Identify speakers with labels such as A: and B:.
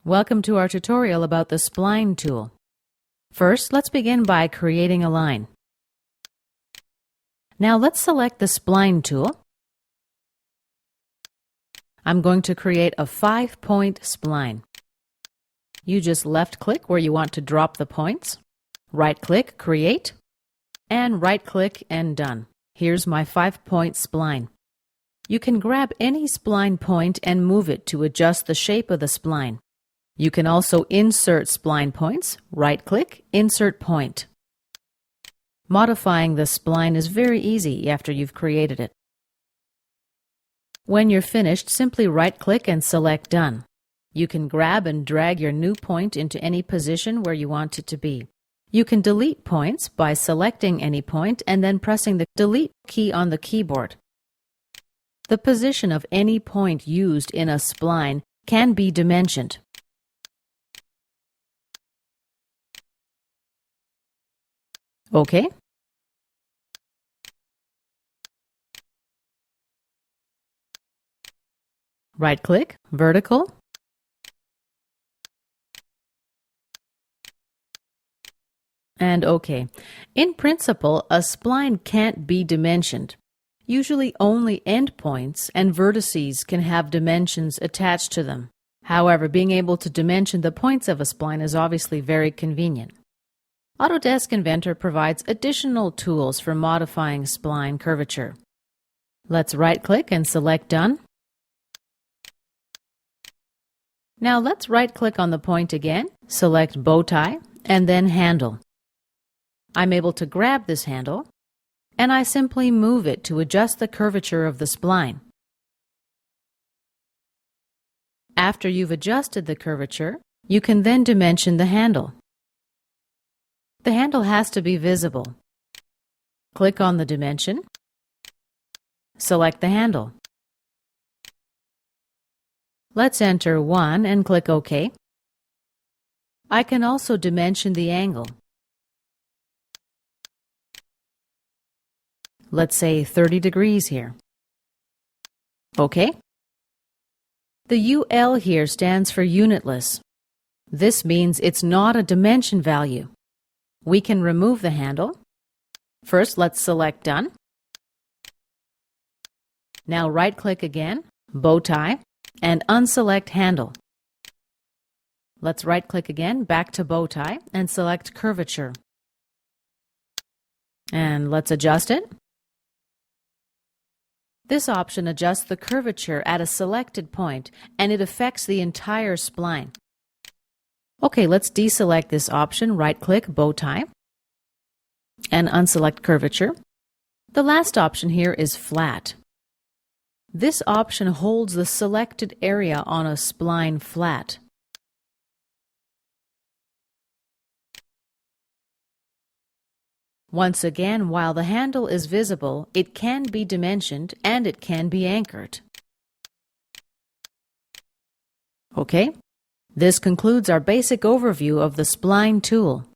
A: Welcome to our tutorial about the Spline tool. First, let's begin by creating a line. Now let's select the Spline tool. I'm going to create a 5-point spline. You just left-click where you want to drop the points, right-click, Create, and right-click and Done. Here's my 5-point spline. You can grab any spline point and move it to adjust the shape of the spline. You can also insert spline points, right-click, Insert Point. Modifying the spline is very easy after you've created it. When you're finished, simply right-click and select Done. You can grab and drag your new point into any position where you want it to be. You can delete points by selecting any point and then pressing the Delete key on the keyboard. The position of any point used in a spline can be dimensioned. OK. Right-click, Vertical. And OK. In principle, a spline can't be dimensioned. Usually only endpoints and vertices can have dimensions attached to them. However, being able to dimension the points of a spline is obviously very convenient. Autodesk Inventor provides additional tools for modifying spline curvature. Let's right-click and select Done. Now let's right-click on the point again, select Bow Tie, and then Handle. I'm able to grab this handle, and I simply move it to adjust the curvature of the spline. After you've adjusted the curvature, you can then dimension the handle. The handle has to be visible. Click on the dimension. Select the handle. Let's enter 1 and click OK. I can also dimension the angle. Let's say 30 degrees here. OK. The UL here stands for unitless. This means it's not a dimension value. We can remove the handle. First, let's select Done. Now right-click again, Bow Tie, and unselect Handle. Let's right-click again, back to Bow Tie, and select Curvature. And let's adjust it. This option adjusts the curvature at a selected point, and it affects the entire spline. OK, let's deselect this option, right-click, Bow Tie, and unselect Curvature. The last option here is Flat. This option holds the selected area on a spline flat. Once again, while the handle is visible, it can be dimensioned and it can be anchored. OK, this concludes our basic overview of the Spline tool.